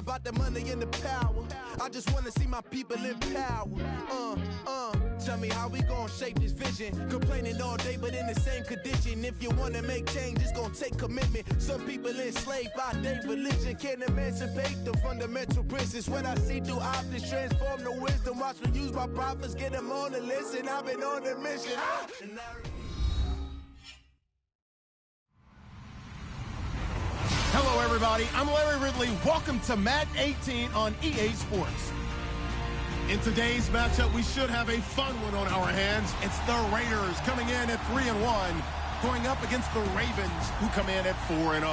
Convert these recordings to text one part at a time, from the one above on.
about the money and the power. I just wanna see my people in power. Tell me how we gon' shape this vision. Complaining all day, but in the same condition. If you wanna make change, it's gon' take commitment. Some people enslaved by their religion can't emancipate the fundamental principles. What I see through optics transform the wisdom. Watch me use my prophets, get them on the listen. I've been on a mission. Hello, everybody. I'm Larry Ridley. Welcome to Madden 18 on EA Sports. In today's matchup, we should have a fun one on our hands. It's the Raiders coming in at 3-1, going up against the Ravens, who come in at 4-0.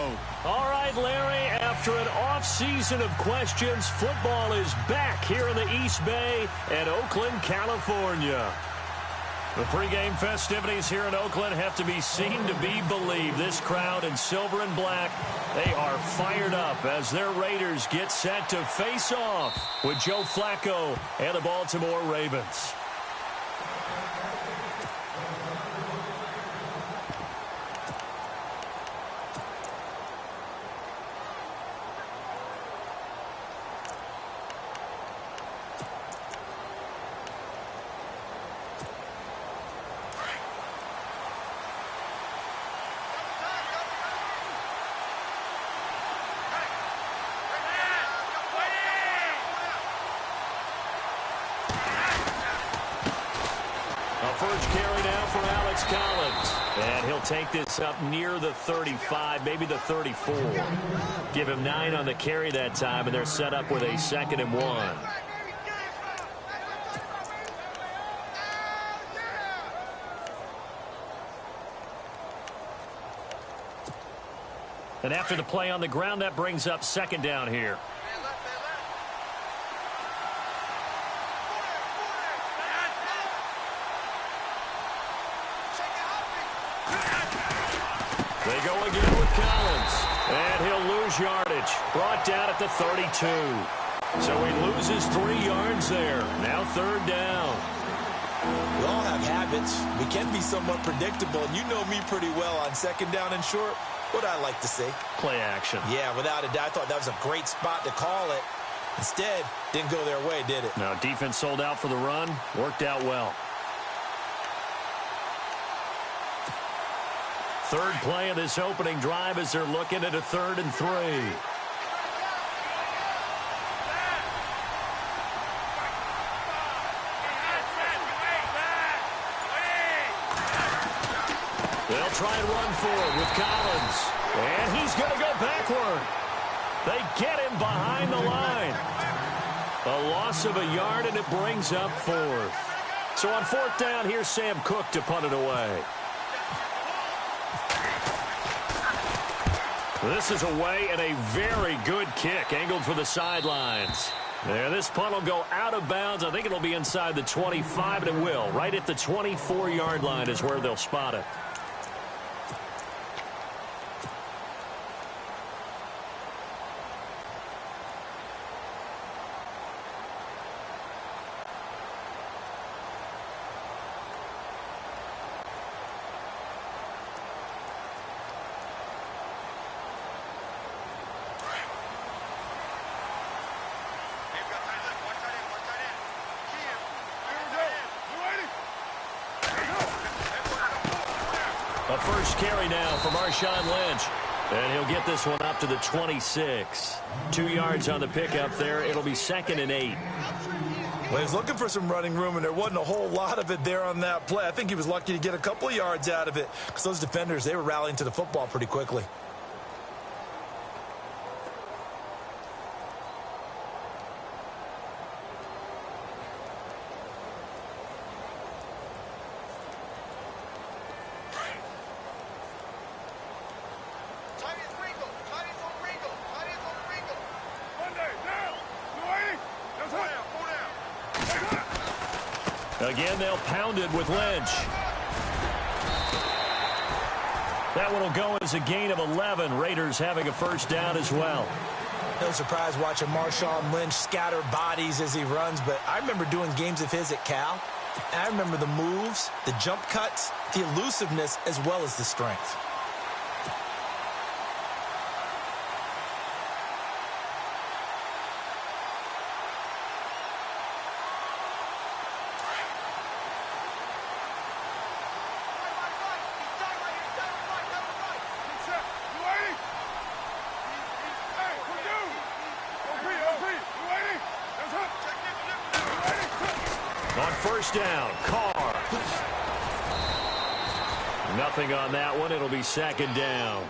All right, Larry, after an off-season of questions, football is back here in the East Bay at Oakland, California. The pregame festivities here in Oakland have to be seen to be believed. This crowd in silver and black, they are fired up as their Raiders get set to face off with Joe Flacco and the Baltimore Ravens. First carry now for Alex Collins. And he'll take this up near the 35, maybe the 34. Give him 9 on the carry that time, and they're set up with a 2nd and 1. And after the play on the ground, that brings up 2nd down here. They go again with Collins, and he'll lose yardage. Brought down at the 32. So he loses 3 yards there. Now 3rd down. We all have habits. We can be somewhat predictable, and you know me pretty well on 2nd down and short. What I like to say? Play action. Yeah, without a doubt. I thought that was a great spot to call it. Instead, didn't go their way, did it? Now, defense sold out for the run. Worked out well. 3rd play of this opening drive as they're looking at a 3rd and 3. They'll try and run forward with Collins. And he's going to go backward. They get him behind the line. A loss of a yard, and it brings up 4th. So on 4th down, here's Sam Cook to punt it away. This is away, and a very good kick angled for the sidelines. There, this punt will go out of bounds. I think it'll be inside the 25, and it will. Right at the 24-yard line is where they'll spot it. A first carry now for Marshawn Lynch. And he'll get this one up to the 26. 2 yards on the pickup there. It'll be 2nd and 8. Well, he was looking for some running room, and there wasn't a whole lot of it there on that play. I think he was lucky to get a couple of yards out of it because those defenders, they were rallying to the football pretty quickly. Again, they'll pound it with Lynch. That one will go as a gain of 11. Raiders having a first down as well. No surprise watching Marshawn Lynch scatter bodies as he runs, but I remember doing games of his at Cal. And I remember the moves, the jump cuts, the elusiveness, as well as the strength. First down, Carr. Nothing on that one. It'll be second down.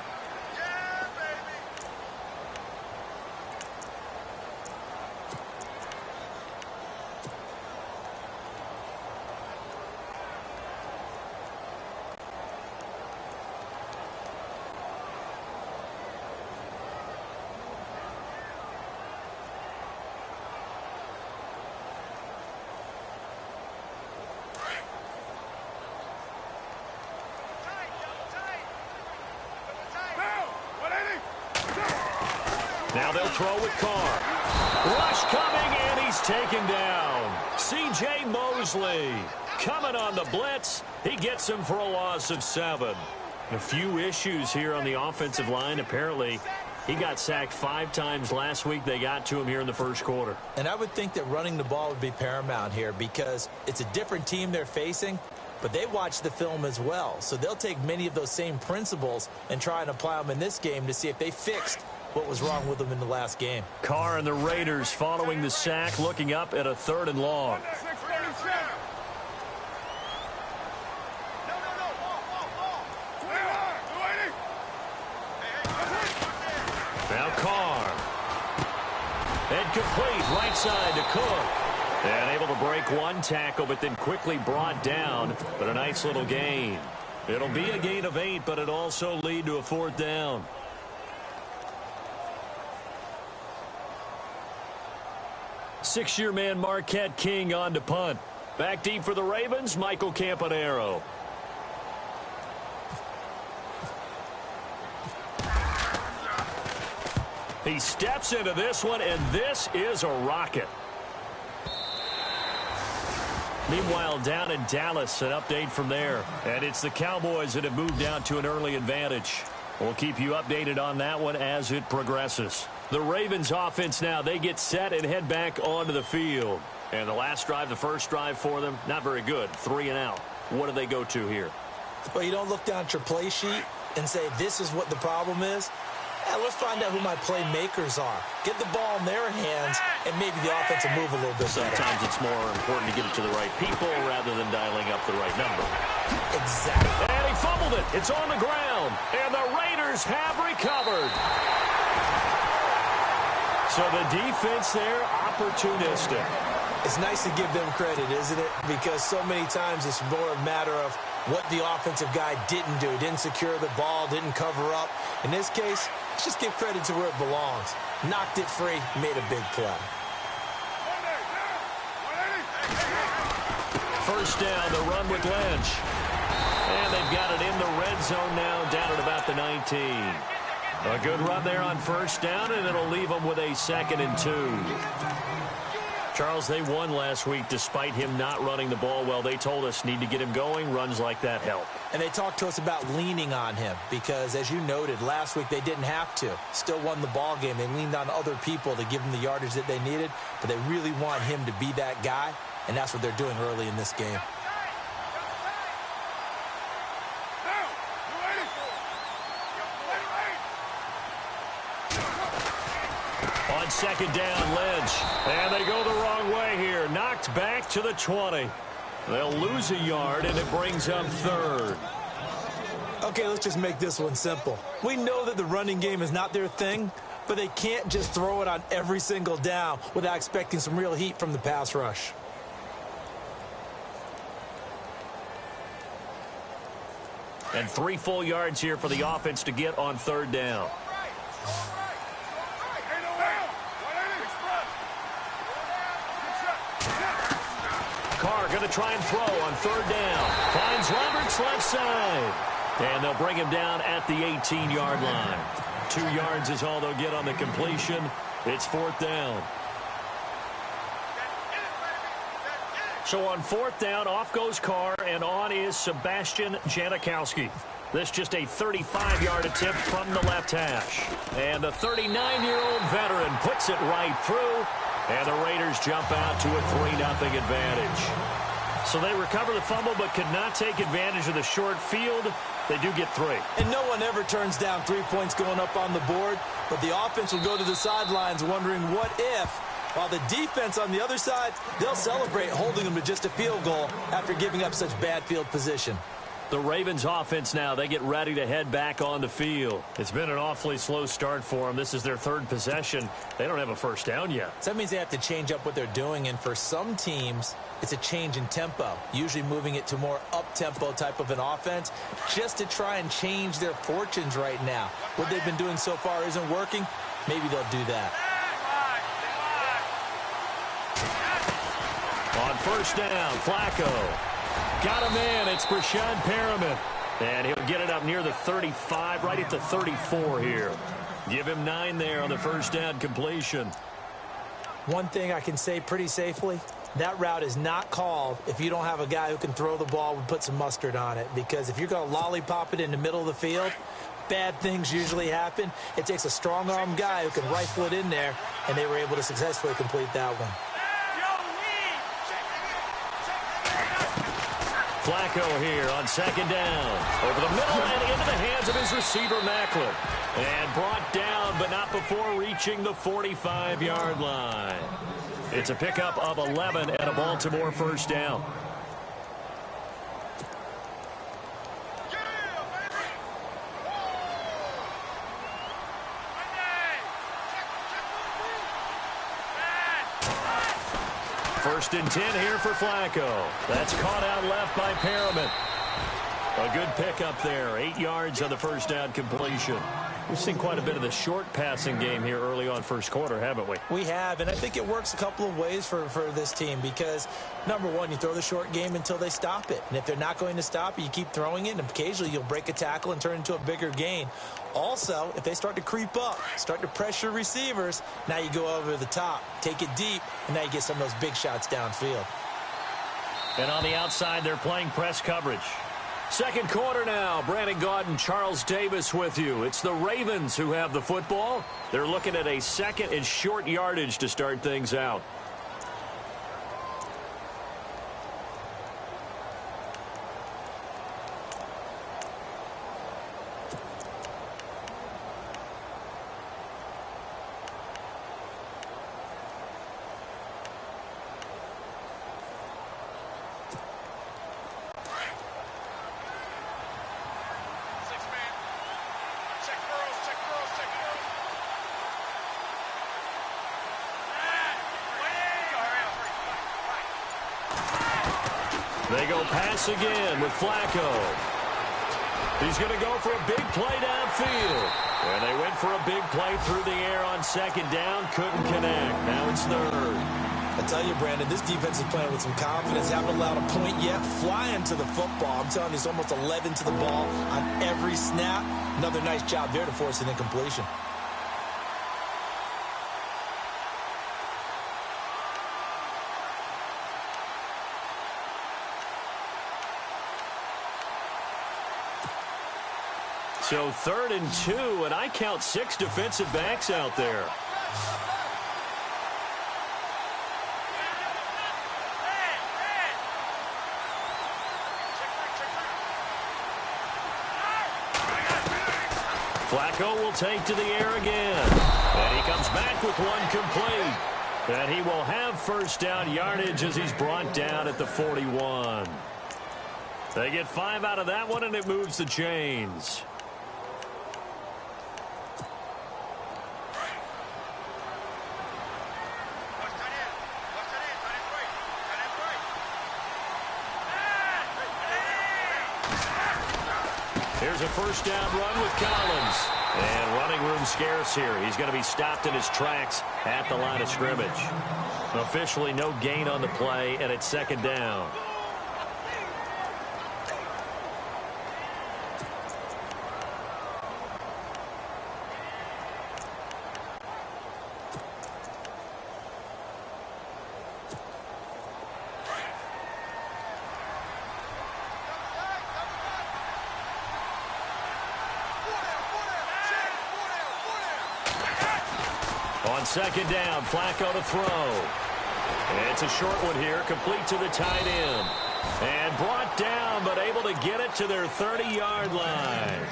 Now they'll throw with Carr. Rush coming, and he's taken down. C.J. Mosley coming on the blitz. He gets him for a loss of 7. A few issues here on the offensive line. Apparently, he got sacked 5 times last week. They got to him here in the first quarter. And I would think that running the ball would be paramount here because it's a different team they're facing, but they watch the film as well. So they'll take many of those same principles and try and apply them in this game to see if they fixed what was wrong with them in the last game. Carr and the Raiders following the sack, looking up at a 3rd and long. Now Carr. And complete right side to Cook. And able to break one tackle, but then quickly brought down. But a nice little gain. It'll be a gain of 8, but it'll also lead to a 4th down. Six-year man Marquette King on to punt. Back deep for the Ravens, Michael Campanaro. He steps into this one, and this is a rocket. Meanwhile, down in Dallas, an update from there. And it's the Cowboys that have moved down to an early advantage. We'll keep you updated on that one as it progresses. The Ravens offense now, they get set and head back onto the field. And the last drive, the first drive for them, not very good. 3 and out. What do they go to here? Well, you don't look down at your play sheet and say, this is what the problem is. Let's find out who my playmakers are. Get the ball in their hands, and maybe the offense will move a little bit better. Sometimes it's more important to get it to the right people rather than dialing up the right number. Exactly. And he fumbled it. It's on the ground. And the Raiders have recovered. So the defense there, opportunistic. It's nice to give them credit, isn't it? Because so many times it's more a matter of what the offensive guy didn't do. Didn't secure the ball, didn't cover up. In this case, let's just give credit to where it belongs. Knocked it free, made a big play. First down, the run with Lynch. And they've got it in the red zone now, down at about the 19. A good run there on first down, and it'll leave them with a 2nd and 2. Charles, they won last week despite him not running the ball well. They told us need to get him going. Runs like that help. And they talked to us about leaning on him because, as you noted, last week they didn't have to. Still won the ball game. They leaned on other people to give them the yardage that they needed, but they really want him to be that guy, and that's what they're doing early in this game. On second down, Lynch. And they go the wrong way here. Knocked back to the 20. They'll lose a yard, and it brings up 3rd. Okay, let's just make this one simple. We know that the running game is not their thing, but they can't just throw it on every single down without expecting some real heat from the pass rush. And 3 full yards here for the offense to get on 3rd down. Carr going to try and throw on 3rd down. Finds Roberts left side. And they'll bring him down at the 18-yard line. 2 yards is all they'll get on the completion. It's 4th down. So on 4th down, off goes Carr, and on is Sebastian Janikowski. This just a 35-yard attempt from the left hash. And the 39-year-old veteran puts it right through. And the Raiders jump out to a 3-0 advantage. So they recover the fumble but could not take advantage of the short field. They do get 3. And no one ever turns down 3 points going up on the board. But the offense will go to the sidelines wondering what if While the defense on the other side, they'll celebrate holding them to just a field goal after giving up such bad field position. The Ravens offense now, they get ready to head back on the field. It's been an awfully slow start for them. This is their third possession. They don't have a first down yet. So that means they have to change up what they're doing, and for some teams, it's a change in tempo, usually moving it to more up-tempo type of an offense just to try and change their fortunes right now. What they've been doing so far isn't working. Maybe they'll do that. On first down, Flacco. Got him in. It's Brashad Perriman. And he'll get it up near the 35, right at the 34 here. Give him 9 there on the first down completion. One thing I can say pretty safely, that route is not called if you don't have a guy who can throw the ball and put some mustard on it. Because if you're going to lollipop it in the middle of the field, bad things usually happen. It takes a strong-arm guy who can rifle it in there, and they were able to successfully complete that one. Flacco here on second down. Over the middle and into the hands of his receiver, Macklin. And brought down, but not before reaching the 45-yard line. It's a pickup of 11 and a Baltimore first down. First and 10 here for Flacco. That's caught out left by Perriman. A good pickup there. 8 yards on the first down completion. We've seen quite a bit of the short passing game here early on first quarter, haven't we? We have, and I think it works a couple of ways for this team because, number one, you throw the short game until they stop it. And if they're not going to stop it, you keep throwing it, and occasionally you'll break a tackle and turn it into a bigger gain. Also, if they start to creep up, start to pressure receivers, now you go over the top, take it deep, and now you get some of those big shots downfield. And on the outside, they're playing press coverage. Second quarter now. Brandon Gaudin, Charles Davis with you. It's the Ravens who have the football. They're looking at a second and short yardage to start things out. They go pass again with Flacco. He's going to go for a big play downfield. And they went for a big play through the air on second down. Couldn't connect. Now it's third. I tell you, Brandon, this defense is playing with some confidence. Haven't allowed a point yet. Flying to the football. I'm telling you, it's almost 11 to the ball on every snap. Another nice job there to force an incompletion. So 3rd and 2, and I count 6 defensive backs out there. Flacco will take to the air again. And he comes back with one complete. And he will have first down yardage as he's brought down at the 41. They get 5 out of that one, and it moves the chains. Here's a first down run with Collins. And running room scarce here. He's going to be stopped in his tracks at the line of scrimmage. Officially no gain on the play, and it's second down. On second down, Flacco to throw. It's a short one here, complete to the tight end. And brought down, but able to get it to their 30-yard line.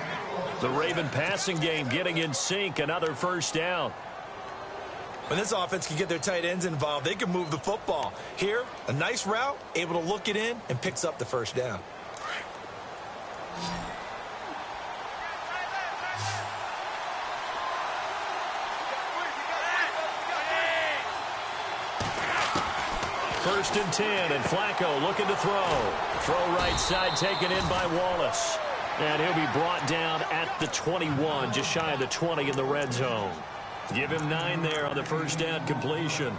The Raven passing game getting in sync, another first down. When this offense can get their tight ends involved, they can move the football. Here, a nice route, able to look it in, and picks up the first down. First and 10, and Flacco looking to throw. Throw right side taken in by Wallace. And he'll be brought down at the 21, just shy of the 20 in the red zone. Give him 9 there on the first down completion.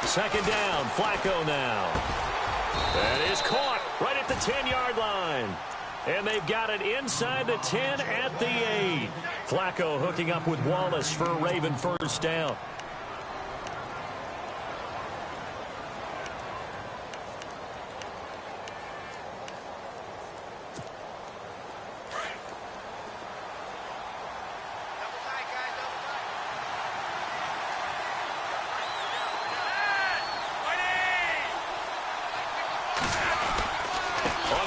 Second down, Flacco now. That is caught right at the 10-yard line. And they've got it inside the 10 at the 8. Flacco hooking up with Wallace for a Raven first down.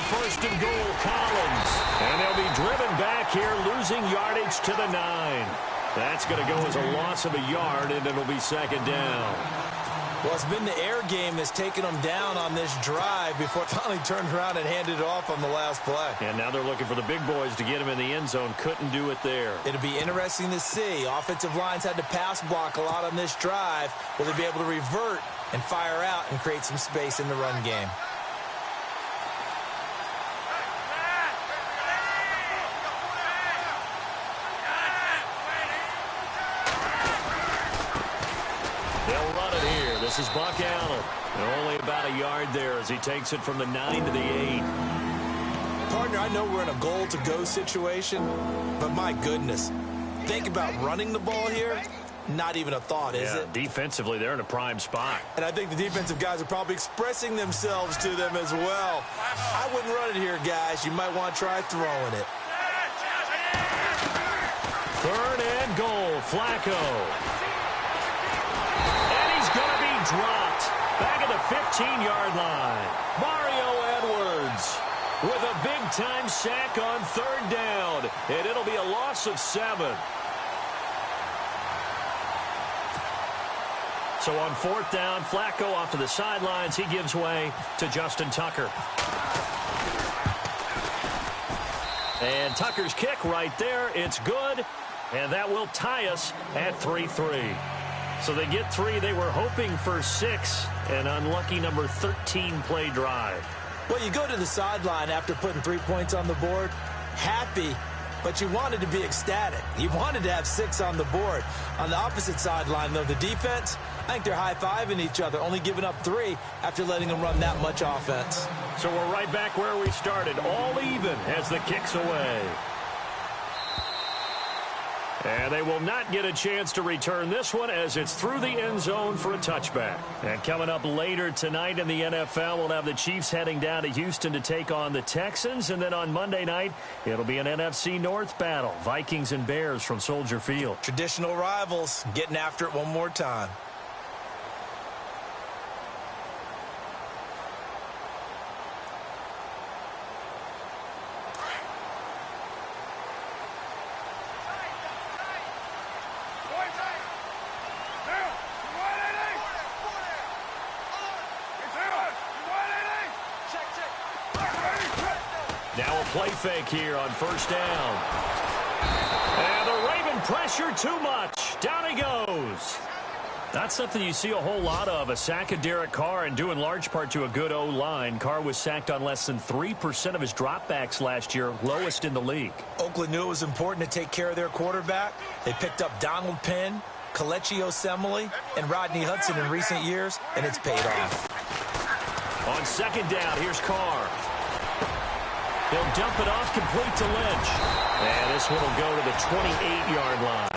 First and goal, Collins. And they'll be driven back here, losing yardage to the 9. That's going to go as a loss of a yard, and it'll be second down. Well, it's been the air game that's taken them down on this drive before it finally turned around and handed it off on the last play. And now they're looking for the big boys to get him in the end zone. Couldn't do it there. It'll be interesting to see. Offensive lines had to pass block a lot on this drive. Will they be able to revert and fire out and create some space in the run game? This is Buck Allen. And only about a yard there as he takes it from the 9 to the 8. Partner, I know we're in a goal-to-go situation, but my goodness, think about running the ball here. Not even a thought, is it? Defensively, they're in a prime spot. And I think the defensive guys are probably expressing themselves to them as well. I wouldn't run it here, guys. You might want to try throwing it. Third and goal, Flacco. Dropped back at the 15-yard line. Mario Edwards with a big-time sack on third down, and it'll be a loss of 7. So on fourth down, Flacco off to the sidelines. He gives way to Justin Tucker. And Tucker's kick right there. It's good, and that will tie us at 3-3. So they get 3. They were hoping for 6. An unlucky number 13 play drive. Well, you go to the sideline after putting 3 points on the board, happy, but you wanted to be ecstatic. You wanted to have 6 on the board. On the opposite sideline, though, the defense, I think they're high-fiving each other, only giving up 3 after letting them run that much offense. So we're right back where we started, all even as the kick's away. And they will not get a chance to return this one as it's through the end zone for a touchback. And coming up later tonight in the NFL, we'll have the Chiefs heading down to Houston to take on the Texans. And then on Monday night, it'll be an NFC North battle. Vikings and Bears from Soldier Field. Traditional rivals getting after it one more time. Now a play fake here on first down. And the Raven pressure too much. Down he goes. That's something you see a whole lot of. A sack of Derek Carr, and due in large part to a good O-line. Carr was sacked on less than 3% of his dropbacks last year, lowest in the league. Oakland knew it was important to take care of their quarterback. They picked up Donald Penn, Kelechi Osemele, and Rodney Hudson in recent years, and it's paid off. On second down, here's Carr. He'll dump it off complete to Lynch. And this one will go to the 28-yard line.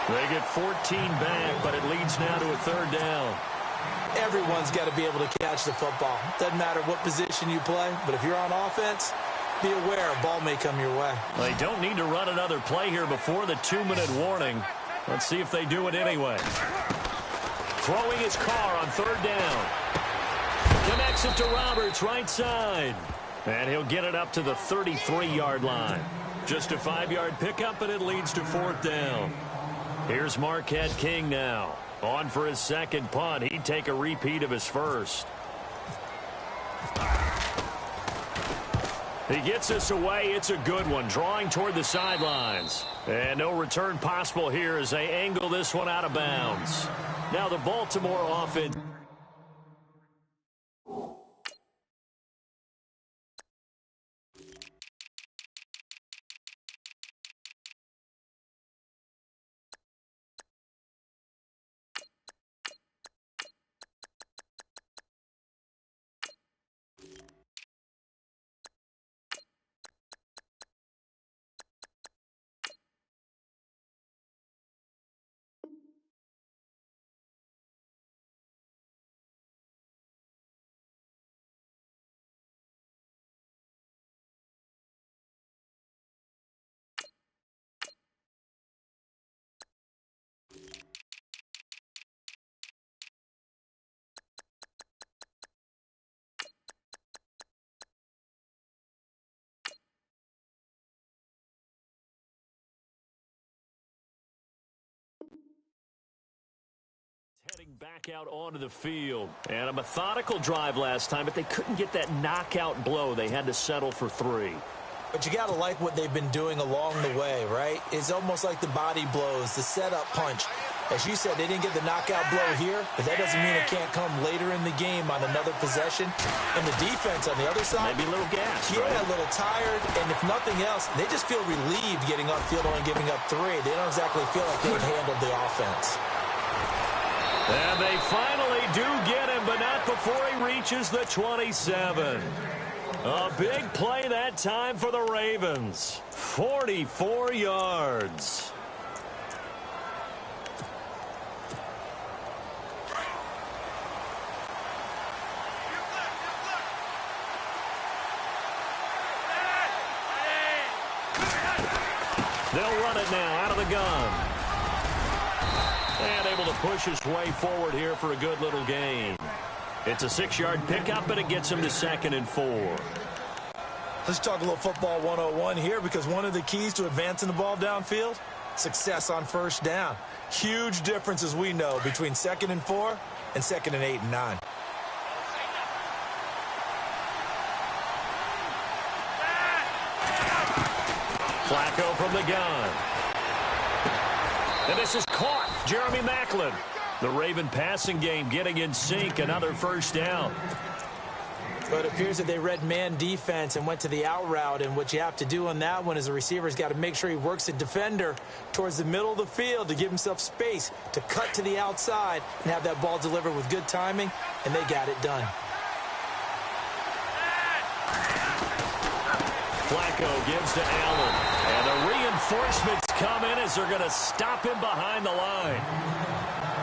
They get 14 back, but it leads now to a third down. Everyone's got to be able to catch the football. Doesn't matter what position you play, but if you're on offense, be aware a ball may come your way. They don't need to run another play here before the 2-minute warning. Let's see if they do it anyway. Throwing his car on third down. Connects it to Roberts, right side. And he'll get it up to the 33-yard line. Just a 5-yard pickup, and it leads to fourth down. Here's Marquette King now. On for his second punt. He'd take a repeat of his first. He gets this away. It's a good one, drawing toward the sidelines. And no return possible here as they angle this one out of bounds. Now the Baltimore offense. Heading back out onto the field. And a methodical drive last time, but they couldn't get that knockout blow. They had to settle for 3. But you got to like what they've been doing along the way, right? It's almost like the body blows, the setup punch. As you said, they didn't get the knockout blow here, but that doesn't mean it can't come later in the game on another possession. And the defense on the other side, maybe a little gas, yeah, right? A little tired. And if nothing else, they just feel relieved getting upfield and giving up 3. They don't exactly feel like they've handled the offense. And they finally do get him, but not before he reaches the 27. A big play that time for the Ravens. 44 yards. They'll run it now out of the gun. And able to push his way forward here for a good little gain. It's a 6-yard pickup, but it gets him to 2nd and 4. Let's talk a little football 101 here, because one of the keys to advancing the ball downfield, success on first down. Huge difference, as we know, between 2nd and 4 and 2nd and 8 and 9. Flacco from the gun. And this is caught. Jeremy Maclin. The Raven passing game getting in sync. Another first down. But it appears that they read man defense and went to the out route. And what you have to do on that one is the receiver's got to make sure he works the defender towards the middle of the field to give himself space to cut to the outside and have that ball delivered with good timing. And they got it done. Flacco gives to Allen. And the reinforcements come in as they're going to stop him behind the line.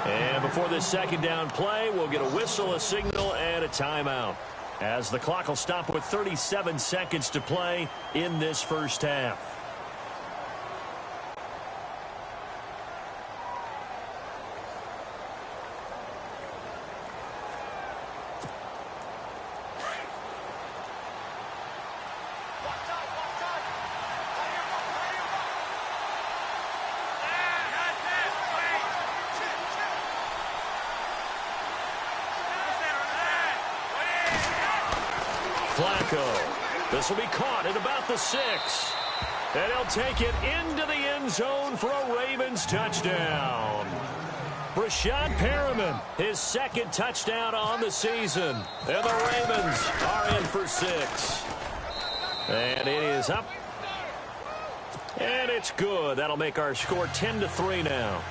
And before this second down play, we'll get a whistle, a signal, and a timeout, as the clock will stop with 37 seconds to play in this first half. Flacco. This will be caught at about the 6. And he'll take it into the end zone for a Ravens touchdown. Rashad Perriman, his 2nd touchdown on the season. And the Ravens are in for 6. And it is up. And it's good. That'll make our score 10-3 now.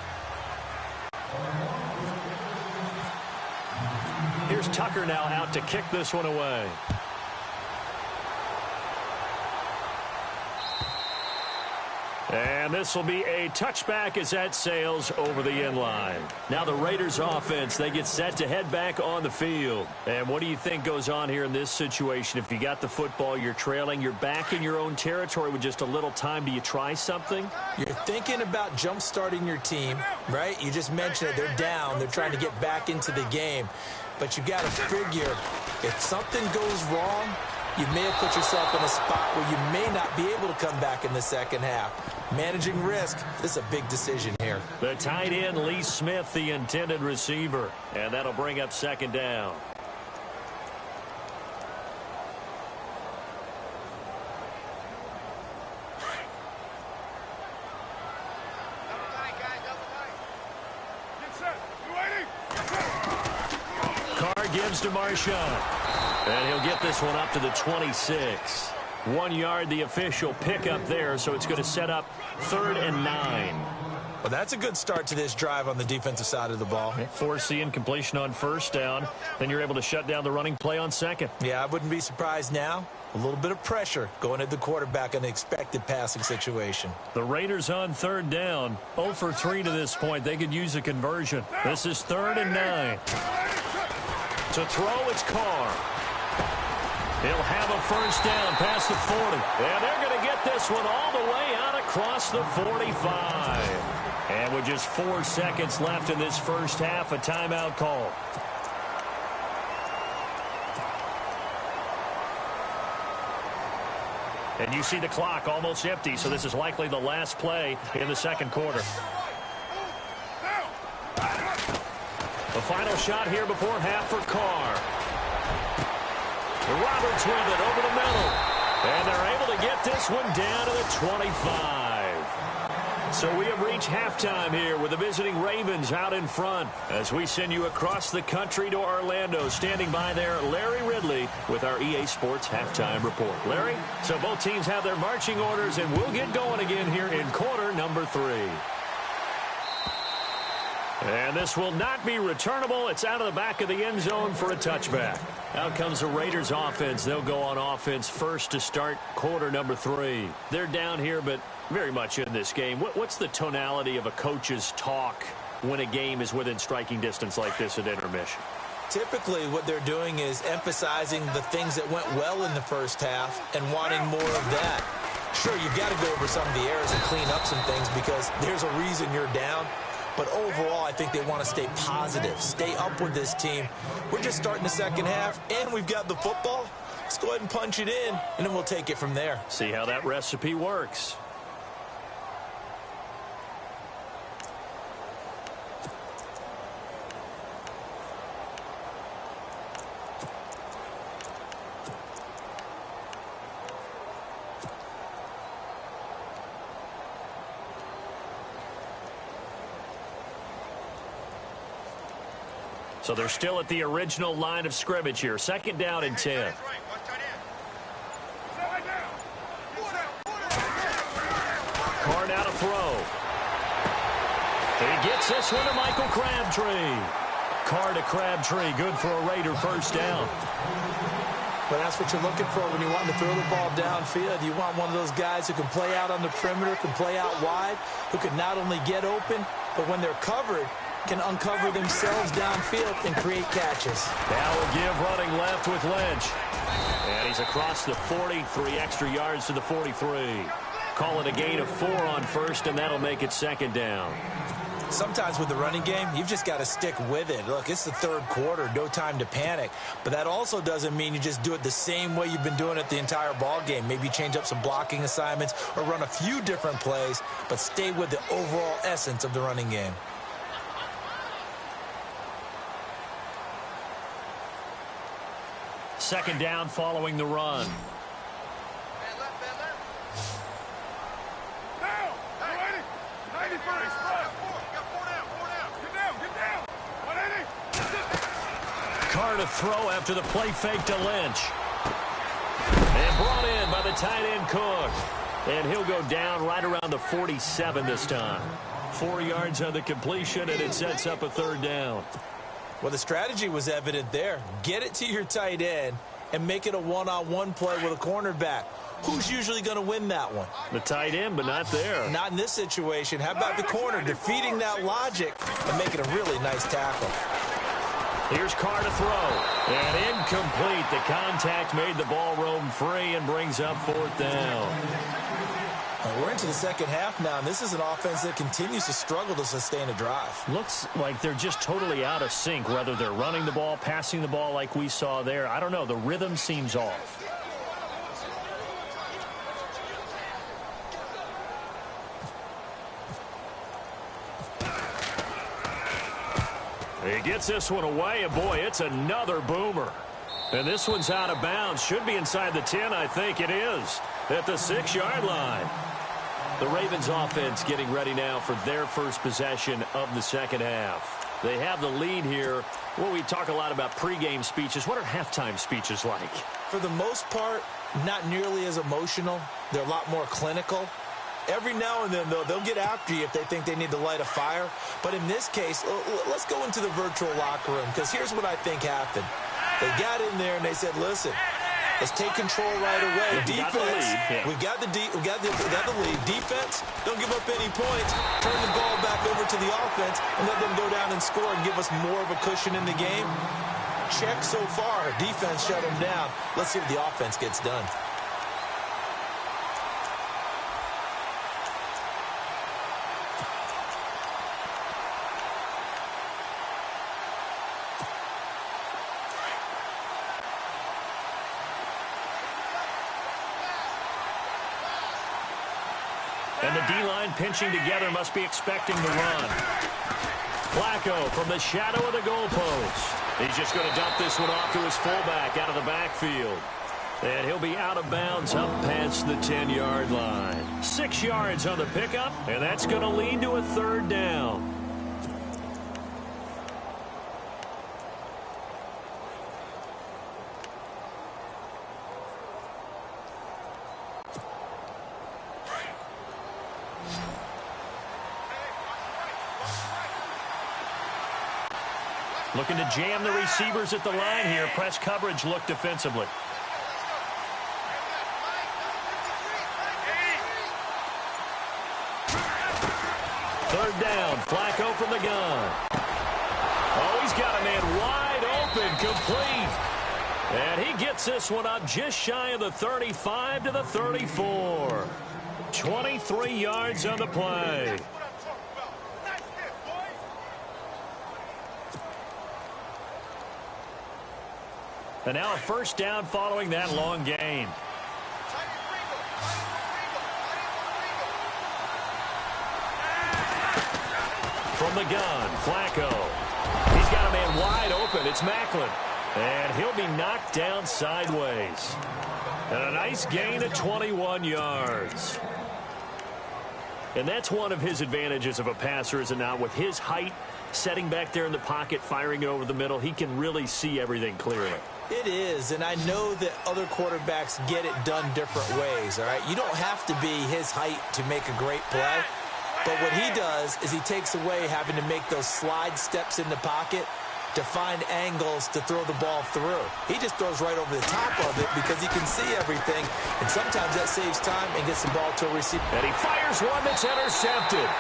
Here's Tucker now out to kick this one away. And this will be a touchback as that sails over the end line. Now the Raiders offense, they get set to head back on the field. And what do you think goes on here in this situation? If you got the football, you're trailing, you're back in your own territory with just a little time. Do you try something? You're thinking about jump-starting your team, right? You just mentioned it. They're down. They're trying to get back into the game. But you got to figure if something goes wrong, you may have put yourself in a spot where you may not be able to come back in the second half. Managing risk, this is a big decision here. The tight end, Lee Smith, the intended receiver. And that'll bring up second down. Carr gives to Marshawn. And he'll get this one up to the 26. 1 yard, the official pickup there, so it's going to set up 3rd and 9. Well, that's a good start to this drive on the defensive side of the ball. Force the incompletion on first down. Then you're able to shut down the running play on second. Yeah, I wouldn't be surprised now. A little bit of pressure going at the quarterback in the expected passing situation. The Raiders on 3rd down. 0 for 3 to this point. They could use a conversion. This is 3rd and 9. To throw, it's Carr. He'll have a first down past the 40. And they're going to get this one all the way out across the 45. And with just 4 seconds left in this first half, a timeout call. And you see the clock almost empty, so this is likely the last play in the second quarter. The final shot here before half for Carr. Roberts with it over the middle. And they're able to get this one down to the 25. So we have reached halftime here with the visiting Ravens out in front as we send you across the country to Orlando. Standing by there, Larry Ridley with our EA Sports Halftime Report. Larry, so both teams have their marching orders, and we'll get going again here in quarter number 3. And this will not be returnable. It's out of the back of the end zone for a touchback. Out comes the Raiders offense. They'll go on offense first to start quarter number 3. They're down here, but very much in this game. What's the tonality of a coach's talk when a game is within striking distance like this at intermission? Typically, what they're doing is emphasizing the things that went well in the first half and wanting more of that. Sure, you've got to go over some of the errors and clean up some things because there's a reason you're down. But overall, I think they want to stay positive, stay up with this team. We're just starting the second half, and we've got the football. Let's go ahead and punch it in, and then we'll take it from there. See how that recipe works. So they're still at the original line of scrimmage here. 2nd down and 10. Carr now to throw. He gets this one to Michael Crabtree. Carr to Crabtree. Good for a Raider first down. Well, that's what you're looking for when you want to throw the ball downfield. You want one of those guys who can play out on the perimeter, can play out wide, who can not only get open, but when they're covered, can uncover themselves downfield and create catches. Now we'll give running left with Lynch. And he's across the 40, 3 extra yards to the 43. Call it a gain of 4 on first, and that'll make it 2nd down. Sometimes with the running game, you've just got to stick with it. Look, it's the 3rd quarter, no time to panic. But that also doesn't mean you just do it the same way you've been doing it the entire ball game. Maybe change up some blocking assignments or run a few different plays, but stay with the overall essence of the running game. Second down following the run. Carr to throw after the play fake to Lynch. And brought in by the tight end Cook. And he'll go down right around the 47 this time. 4 yards on the completion, and it sets up a 3rd down. Well, the strategy was evident there. Get it to your tight end and make it a one-on-one play with a cornerback. who's usually going to win that one? The tight end, but not there. Not in this situation. How about the corner defeating that logic and making a really nice tackle? Here's Carr to throw. And incomplete. The contact made the ball roam free and brings up 4th down. We're into the second half now, and this is an offense that continues to struggle to sustain a drive. Looks like they're just totally out of sync, whether they're running the ball, passing the ball like we saw there. I don't know. The rhythm seems off. He gets this one away, and boy, it's another boomer. And this one's out of bounds. Should be inside the 10, I think it is, at the 6-yard line. The Ravens offense getting ready now for their first possession of the second half. They have the lead here. Well, we talk a lot about pregame speeches. What are halftime speeches like? For the most part, not nearly as emotional. They're a lot more clinical. Every now and then, though, they'll get after you if they think they need to light a fire. But in this case, let's go into the virtual locker room, because here's what I think happened. They got in there and they said, listen, let's take control right away. Defense, we've got the lead. Defense, don't give up any points. Turn the ball back over to the offense and let them go down and score and give us more of a cushion in the game. Check so far. Defense shut them down. Let's see what the offense gets done. And the D-line pinching together must be expecting the run. Flacco from the shadow of the goalpost. He's just going to dump this one off to his fullback out of the backfield. And he'll be out of bounds up past the 10-yard line. 6 yards on the pickup, and that's going to lead to a 3rd down. Looking to jam the receivers at the line here. Press coverage look defensively. Third down. Flacco from the gun. Oh, he's got a man wide open. Complete. And he gets this one up just shy of the 35 to the 34. 23 yards on the play. And now a 1st down following that long gain. From the gun, Flacco. He's got a man wide open. It's Macklin. And he'll be knocked down sideways. And a nice gain of 21 yards. And that's one of his advantages of a passer, is it not? With his height, setting back there in the pocket, firing it over the middle, he can really see everything clearly. It is, and I know that other quarterbacks get it done different ways, all right? You don't have to be his height to make a great play, but what he does is he takes away having to make those slide steps in the pocket to find angles to throw the ball through. He just throws right over the top of it because he can see everything, and sometimes that saves time and gets the ball to a receiver. And he fires one that's intercepted.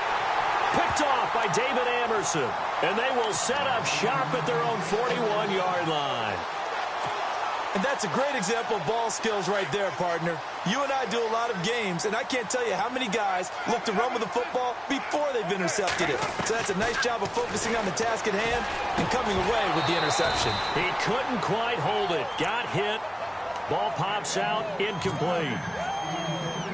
Picked off by David Amerson, and they will set up shop at their own 41-yard line. And that's a great example of ball skills right there, partner. You and I do a lot of games, and I can't tell you how many guys look to run with the football before they've intercepted it. So that's a nice job of focusing on the task at hand and coming away with the interception. He couldn't quite hold it. Got hit. Ball pops out. Incomplete.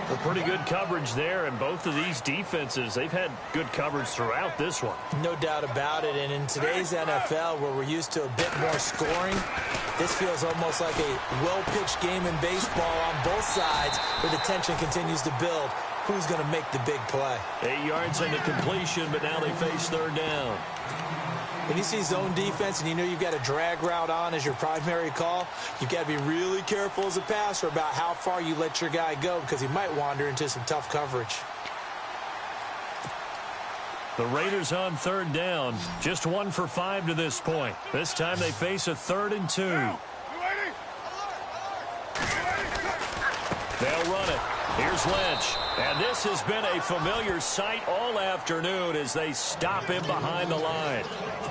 Well, pretty good coverage there, and both of these defenses, they've had good coverage throughout this one. No doubt about it, and in today's NFL, where we're used to a bit more scoring, this feels almost like a well-pitched game in baseball on both sides, where the tension continues to build. Who's going to make the big play? 8 yards on the completion, but now they face 3rd down. When you see zone defense and you know you've got a drag route on as your primary call, you've got to be really careful as a passer about how far you let your guy go, because he might wander into some tough coverage. The Raiders on 3rd down. Just 1 for 5 to this point. This time they face a 3rd and 2. They'll run it. Here's Lynch. And this has been a familiar sight all afternoon as they stop him behind the line.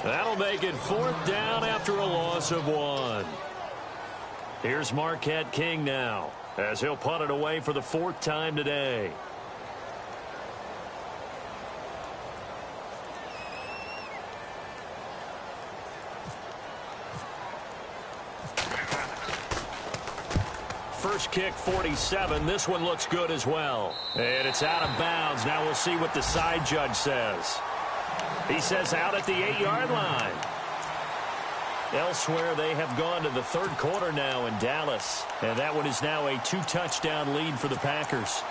That'll make it 4th down after a loss of 1. Here's Marquette King now as he'll punt it away for the 4th time today. First kick, 47. This one looks good as well. And it's out of bounds. Now we'll see what the side judge says. He says out at the 8-yard line. Elsewhere, they have gone to the 3rd quarter now in Dallas. And that one is now a 2-touchdown lead for the Packers.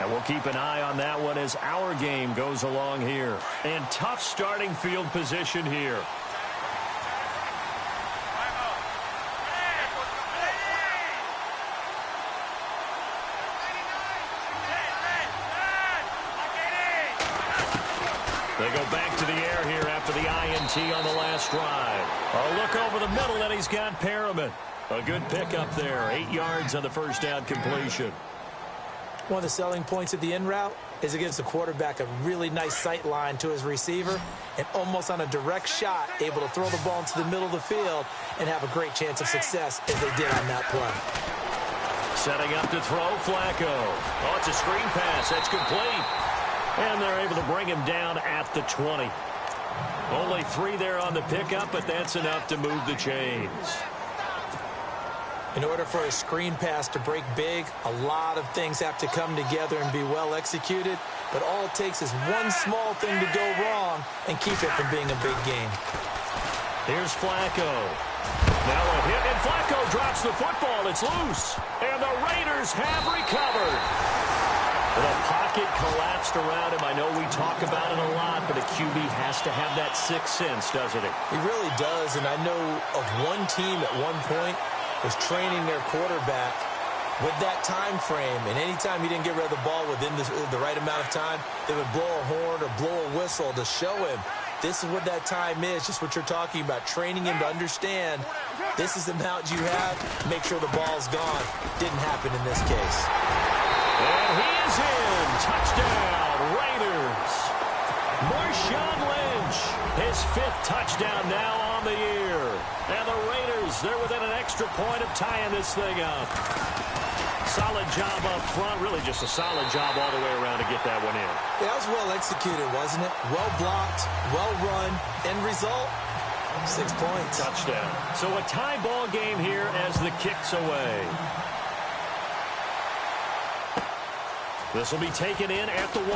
And we'll keep an eye on that one as our game goes along here. And tough starting field position here. They go back to the air here after the INT on the last drive. A look over the middle, and he's got Perriman. A good pickup there. 8 yards on the first down completion. One of the selling points of the in route is it gives the quarterback a really nice sight line to his receiver and almost on a direct shot able to throw the ball into the middle of the field and have a great chance of success as they did on that play. Setting up to throw, Flacco. Oh, it's a screen pass. That's complete. And they're able to bring him down at the 20. Only 3 there on the pickup, but that's enough to move the chains. In order for a screen pass to break big, a lot of things have to come together and be well executed. But all it takes is one small thing to go wrong and keep it from being a big game. Here's Flacco. Now a hit, and Flacco drops the football. It's loose. And the Raiders have recovered. The pocket collapsed around him. I know we talk about it a lot, but a QB has to have that sixth sense, doesn't he? He really does, and I know of one team at one point was training their quarterback with that time frame, and anytime he didn't get rid of the ball within the right amount of time, they would blow a horn or blow a whistle to show him this is what that time is, just what you're talking about, training him to understand this is the amount you have, make sure the ball's gone. Didn't happen in this case. And he is in. Touchdown, Raiders. Marshawn Lynch, his 5th touchdown now on the year. And the Raiders, they're within an extra point of tying this thing up. Solid job up front, really just a solid job all the way around to get that one in. Yeah, that was well executed, wasn't it? Well blocked, well run. End result, 6 points. Touchdown. So a tie ball game here as the kick's away. This will be taken in at the 1.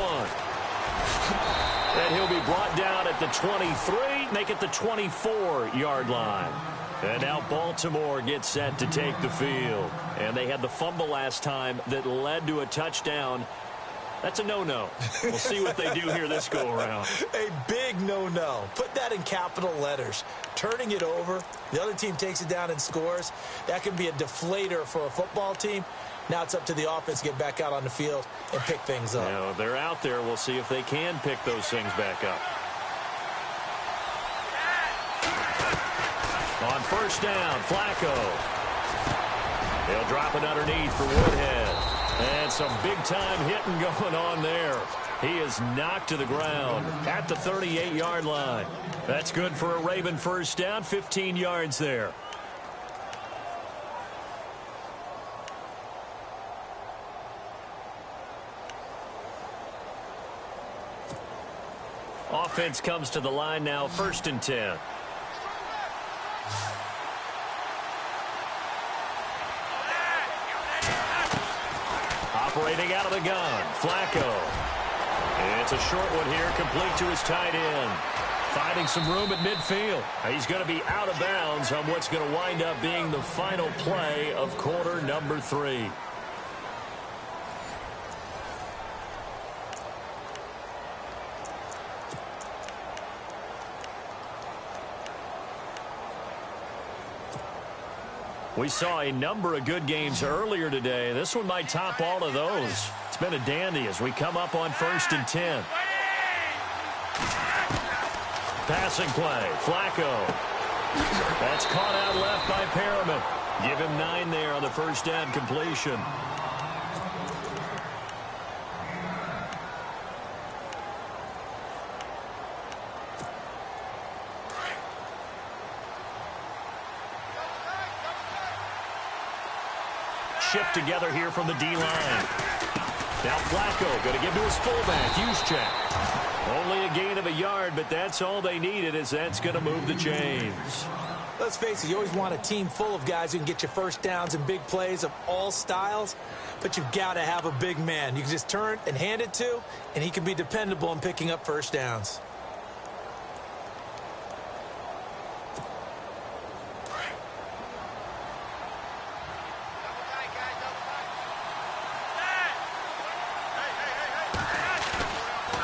And he'll be brought down at the 23, make it the 24-yard line. And now Baltimore gets set to take the field. And they had the fumble last time that led to a touchdown. That's a no-no. We'll see what they do here this go-around. A big no-no. Put that in capital letters. Turning it over, the other team takes it down and scores. That can be a deflator for a football team. Now it's up to the offense to get back out on the field and pick things up. You know, they're out there. We'll see if they can pick those things back up. On first down, Flacco. They'll drop it underneath for Woodhead. And some big-time hitting going on there. He is knocked to the ground at the 38-yard line. That's good for a Raven first down, 15 yards there. Offense comes to the line now, 1st and 10. Operating out of the gun, Flacco. It's a short one here, complete to his tight end. Finding some room at midfield. He's going to be out of bounds on what's going to wind up being the final play of quarter number 3. We saw a number of good games earlier today. This one might top all of those. It's been a dandy as we come up on 1st and 10. Passing play, Flacco. That's caught out left by Perriman. Give him 9 there on the first down completion. shift together here from the D-line. Now Flacco going to give to his fullback, Juszczyk. Only a gain of a yard, but that's all they needed, as that's going to move the chains. Let's face it, you always want a team full of guys who can get you first downs and big plays of all styles, but you've got to have a big man you can just turn and hand it to, and he can be dependable in picking up first downs.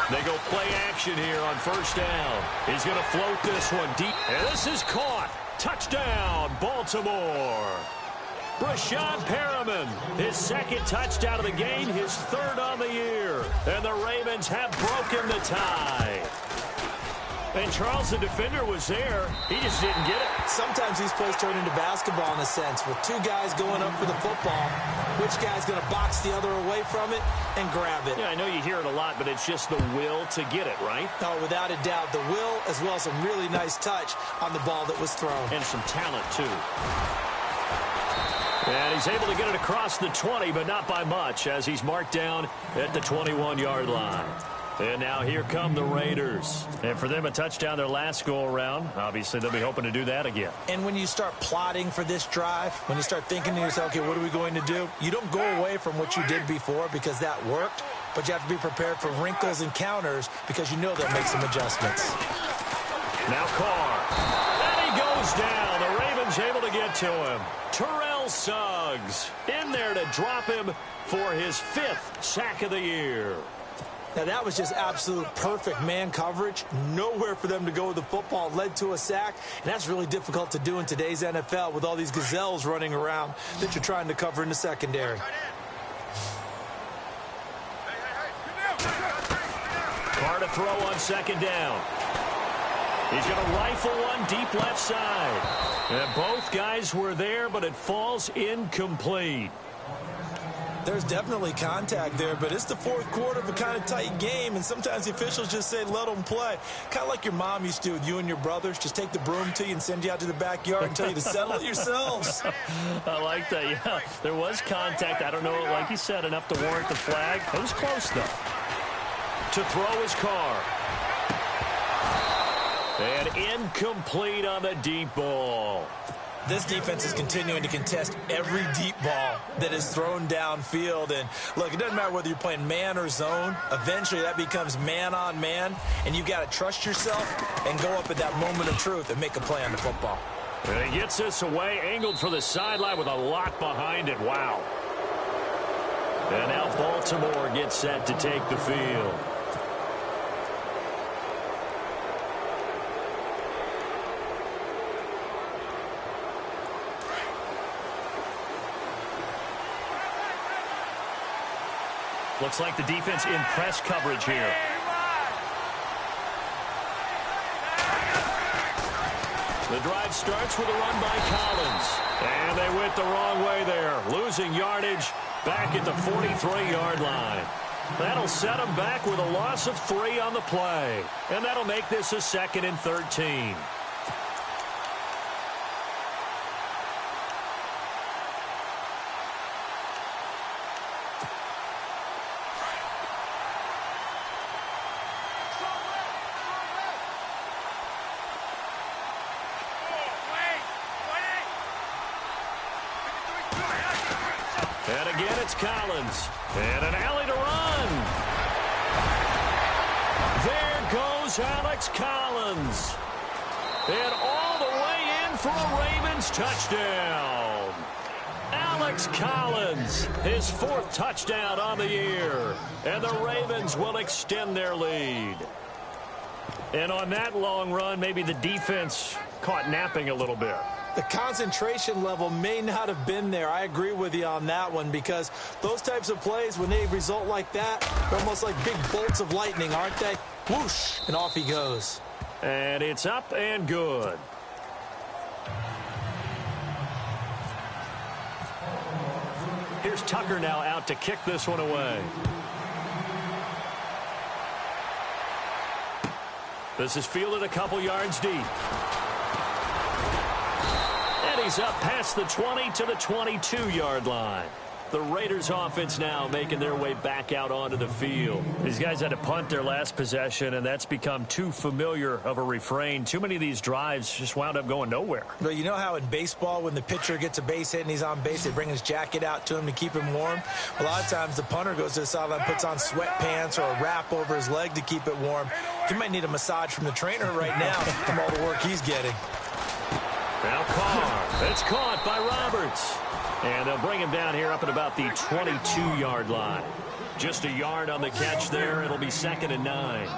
They go play action here on first down. He's going to float this one deep. And this is caught. Touchdown, Baltimore. Brashad Perriman, his second touchdown of the game, his third on the year. And the Ravens have broken the tie. And Charles, the defender, was there. He just didn't get it. Sometimes these plays turn into basketball in a sense. With two guys going up for the football, which guy's going to box the other away from it and grab it? Yeah, I know you hear it a lot, but it's just the will to get it, right? No, without a doubt. The will, as well as some really nice touch on the ball that was thrown. And some talent, too. And he's able to get it across the 20, but not by much, as he's marked down at the 21-yard line. And now here come the Raiders. And for them, a touchdown their last go-around. Obviously, they'll be hoping to do that again. And when you start plotting for this drive, when you start thinking to yourself, okay, what are we going to do? You don't go away from what you did before because that worked, but you have to be prepared for wrinkles and counters because you know they'll make some adjustments. Now Carr. And he goes down. The Ravens able to get to him. Terrell Suggs in there to drop him for his 5th sack of the year. Now, that was just absolute perfect man coverage. Nowhere for them to go with the football. Led to a sack, and that's really difficult to do in today's NFL with all these gazelles running around that you're trying to cover in the secondary. Carr to throw on second down. He's going to rifle one deep left side. And both guys were there, but it falls incomplete. There's definitely contact there, but it's the fourth quarter of a kind of tight game, and sometimes the officials just say, let them play. Kind of like your mom used to do with you and your brothers. Just take the broom to you and send you out to the backyard and tell you to settle it yourselves. I like that, yeah. There was contact. I don't know, like you said, enough to warrant the flag. It was close, though. To throw his Carr. And incomplete on the deep ball. This defense is continuing to contest every deep ball that is thrown downfield. And, look, it doesn't matter whether you're playing man or zone. Eventually, that becomes man-on-man, and you've got to trust yourself and go up at that moment of truth and make a play on the football. And he gets this away, angled for the sideline with a lot behind it. Wow. And now Baltimore gets set to take the field. Looks like the defense in press coverage here. The drive starts with a run by Collins. And they went the wrong way there. Losing yardage back at the 43-yard line. That'll set them back with a loss of 3 on the play. And that'll make this a 2nd and 13. And again, it's Collins. And an alley to run. There goes Alex Collins. And all the way in for a Ravens touchdown. Alex Collins, his 4th touchdown on the year. And the Ravens will extend their lead. And on that long run, maybe the defense caught napping a little bit. The concentration level may not have been there. I agree with you on that one, because those types of plays, when they result like that, they're almost like big bolts of lightning, aren't they? Whoosh, and off he goes. And it's up and good. Here's Tucker now out to kick this one away. This is fielded a couple yards deep. And he's up past the 20 to the 22-yard line. The Raiders offense now making their way back out onto the field. These guys had to punt their last possession, and that's become too familiar of a refrain. Too many of these drives just wound up going nowhere. But you know how in baseball, when the pitcher gets a base hit and he's on base, they bring his jacket out to him to keep him warm? A lot of times the punter goes to the sideline, puts on sweatpants or a wrap over his leg to keep it warm. He might need a massage from the trainer right now from all the work he's getting. Now Carr, it's caught by Roberts. And they'll bring him down here up at about the 22-yard line. Just a yard on the catch there. It'll be 2nd and 9.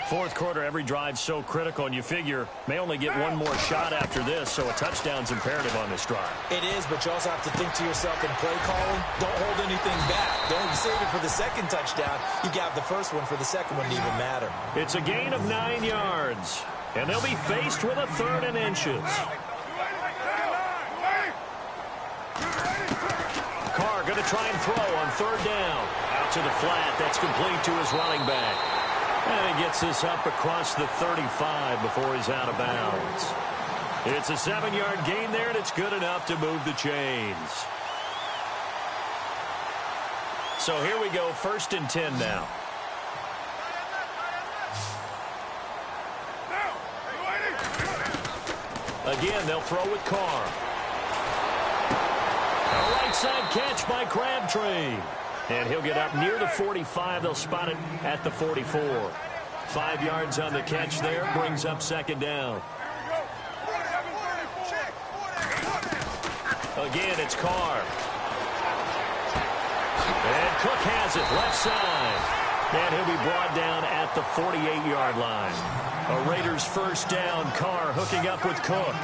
Fourth quarter, every drive's so critical, and you figure may only get one more shot after this, so a touchdown's imperative on this drive. It is, but you also have to think to yourself in play calling, don't hold anything back. Don't save it for the second touchdown. You got the first one for the second one to even matter. It's a gain of 9 yards, and they'll be faced with a 3rd and inches. Carr going to try and throw on 3rd down. Out to the flat. That's complete to his running back. And he gets this up across the 35 before he's out of bounds. It's a 7-yard gain there, and it's good enough to move the chains. So here we go, 1st and 10 now. Again, they'll throw with Carr. A right side catch by Crabtree. And he'll get up near the 45. They'll spot it at the 44. 5 yards on the catch there. Brings up 2nd down. Again, it's Carr. And Cook has it left side. And he'll be brought down at the 48-yard line. A Raiders 1st down. Carr hooking up with Cook.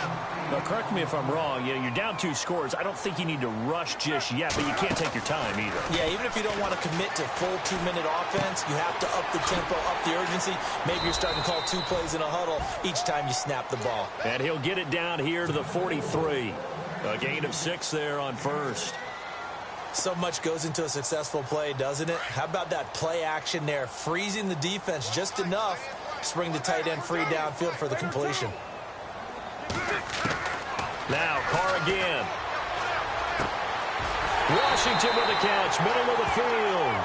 Now, correct me if I'm wrong. You know, you're down 2 scores. I don't think you need to rush just yet, but you can't take your time either. Yeah, even if you don't want to commit to full 2-minute offense, you have to up the tempo, up the urgency. Maybe you're starting to call 2 plays in a huddle each time you snap the ball. And he'll get it down here to the 43. A gain of 6 there on 1st. So much goes into a successful play, doesn't it? How about that play action there? Freezing the defense just enough to bring the tight end free downfield for the completion. Now Carr again. Washington with a catch, middle of the field.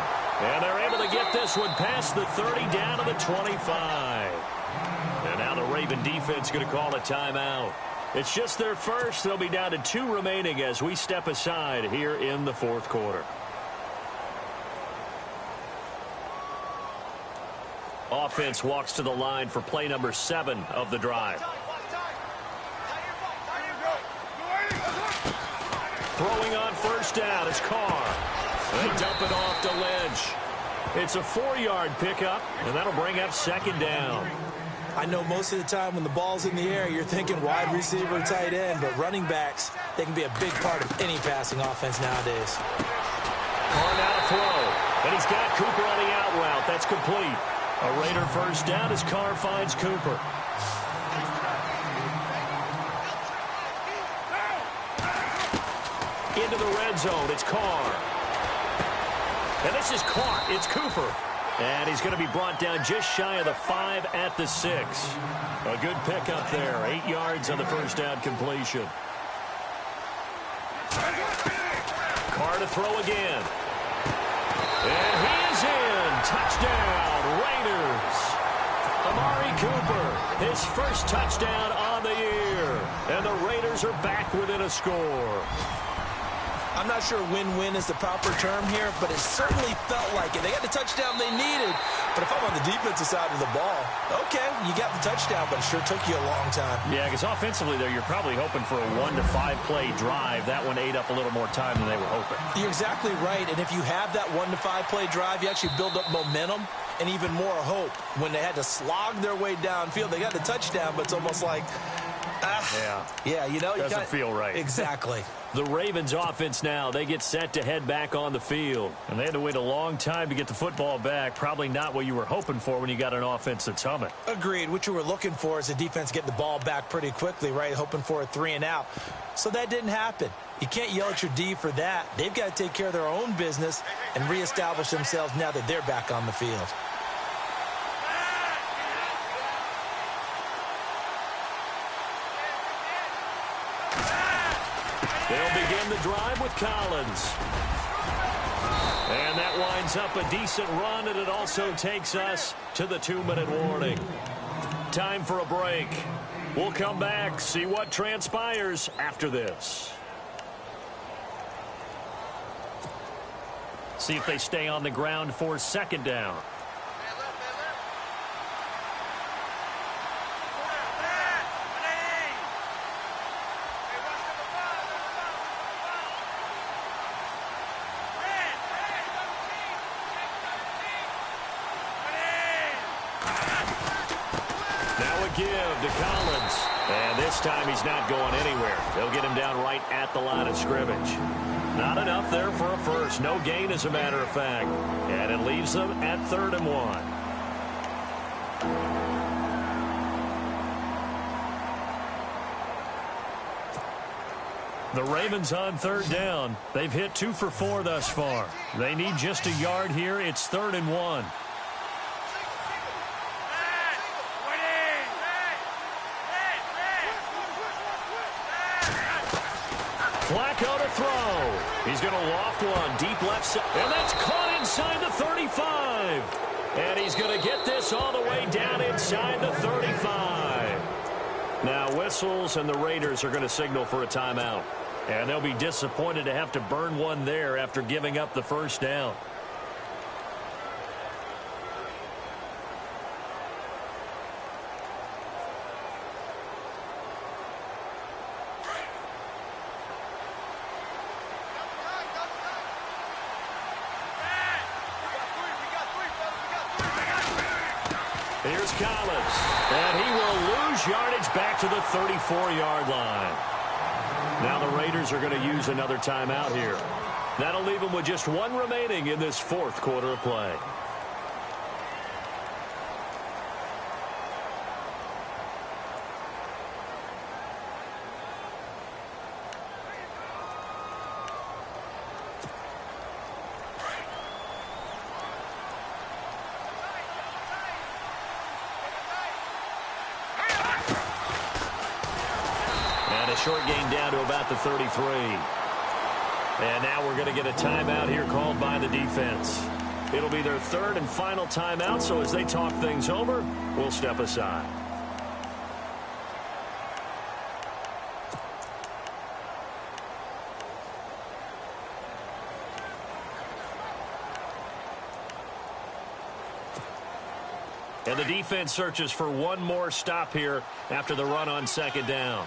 And they're able to get this one past the 30 down to the 25. And now the Raven defense going to call a timeout. It's just their first. They'll be down to 2 remaining as we step aside here in the 4th quarter. Offense walks to the line for play number 7 of the drive. Throwing on 1st down is Carr. They dump it off to Lynch. It's a 4-yard pickup, and that'll bring up 2nd down. I know most of the time when the ball's in the air, you're thinking wide receiver, tight end, but running backs, they can be a big part of any passing offense nowadays. Carr now to throw, and he's got Cooper on the out route. That's complete. A Raider 1st down as Carr finds Cooper. Into the red zone, it's Carr. And this is caught, it's Cooper. And he's going to be brought down just shy of the 5 at the 6. A good pickup there, 8 yards on the 1st down completion. Carr to throw again. And he is in. Touchdown, Raiders. Amari Cooper, his 1st touchdown on the year. And the Raiders are back within a score. I'm not sure win-win is the proper term here, but it certainly felt like it. They got the touchdown they needed, but if I'm on the defensive side of the ball, okay, you got the touchdown, but it sure took you a long time. Yeah, because offensively there, you're probably hoping for a 1 to 5 play drive. That one ate up a little more time than they were hoping. You're exactly right, and if you have that 1 to 5 play drive, you actually build up momentum and even more hope. When they had to slog their way downfield, they got the touchdown, but it's almost like, yeah, you know, doesn't feel right. Exactly. The Ravens offense now, they get set to head back on the field. And they had to wait a long time to get the football back. Probably not what you were hoping for when you got an offense that's humming. Agreed. What you were looking for is the defense getting the ball back pretty quickly, right? Hoping for a 3 and out. So that didn't happen. You can't yell at your D for that. They've got to take care of their own business and reestablish themselves now that they're back on the field. They'll begin the drive with Collins. And that winds up a decent run, and it also takes us to the 2-minute warning. Time for a break. We'll come back, see what transpires after this. See if they stay on the ground for 2nd down. Give to Collins. And this time he's not going anywhere. They'll get him down right at the line of scrimmage. Not enough there for a first. No gain, as a matter of fact. And it leaves them at 3rd and 1. The Ravens on 3rd down. They've hit 2 for 4 thus far. They need just a yard here. It's 3rd and 1. Flacco to throw. He's going to loft one deep left side. And that's caught inside the 35. And he's going to get this all the way down inside the 35. Now whistles, and the Raiders are going to signal for a timeout. And they'll be disappointed to have to burn one there after giving up the 1st down. Here's Collins, and he will lose yardage back to the 34-yard line. Now the Raiders are going to use another timeout here. That'll leave them with just 1 remaining in this 4th quarter of play. Short gain down to about the 33. And now we're going to get a timeout here called by the defense. It'll be their 3rd and final timeout, so as they talk things over, we'll step aside. And the defense searches for one more stop here after the run on 2nd down.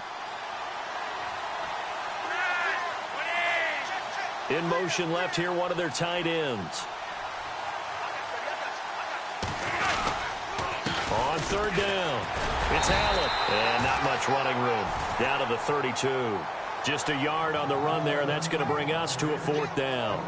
In motion left here, one of their tight ends. On 3rd down, it's Allen. And not much running room. Down to the 32. Just a yard on the run there, and that's going to bring us to a 4th down.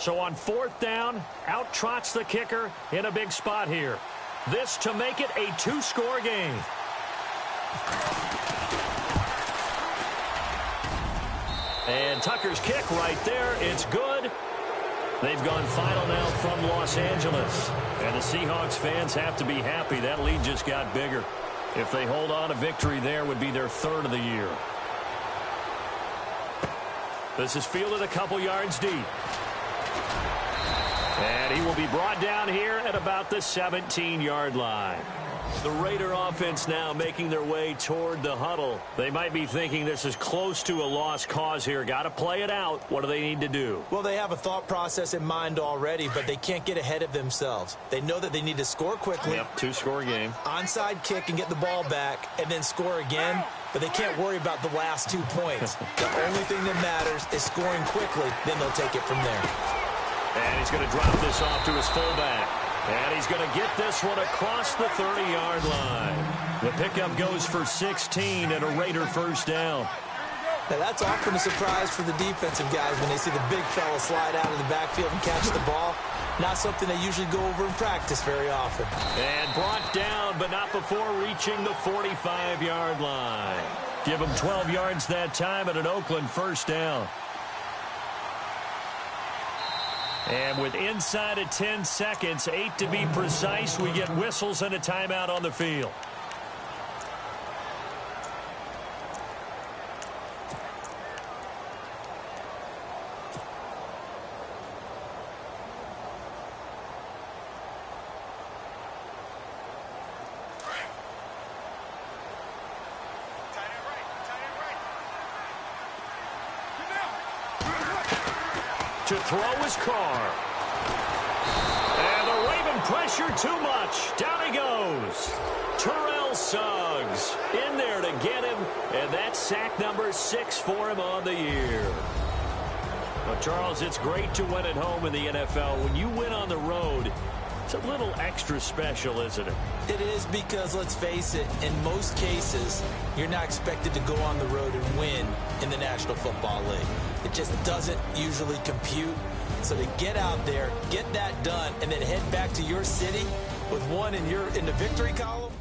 So on 4th down, out trots the kicker in a big spot here. This to make it a 2-score game. And Tucker's kick right there. It's good. They've gone final now from Los Angeles. And the Seahawks fans have to be happy. That lead just got bigger. If they hold on, a victory there would be their 3rd of the year. This is fielded a couple yards deep. And he will be brought down here at about the 17-yard line. The Raider offense now making their way toward the huddle. They might be thinking this is close to a lost cause here. Got to play it out. What do they need to do? Well, they have a thought process in mind already, but they can't get ahead of themselves. They know that they need to score quickly. Yep, 2-score game. Onside kick and get the ball back and then score again. But they can't worry about the last 2 points. The only thing that matters is scoring quickly. Then they'll take it from there. And he's going to drop this off to his fullback. And he's going to get this one across the 30-yard line. The pickup goes for 16 and a Raider 1st down. Now that's often a surprise for the defensive guys when they see the big fella slide out of the backfield and catch the ball. Not something they usually go over in practice very often. And brought down, but not before reaching the 45-yard line. Give him 12 yards that time and an Oakland first down. And with inside of 10 seconds, 8 to be precise, we get whistles and a timeout on the field. To throw his Carr. And the Raven pressure too much. Down he goes. Terrell Suggs in there to get him. And that's sack number 6 for him on the year. Well, Charles, it's great to win at home in the NFL. When you win on the road, it's a little extra special, isn't it? It is, because, let's face it, in most cases, you're not expected to go on the road and win in the National Football League. It just doesn't usually compute. So to get out there, get that done, and then head back to your city with one in the victory column,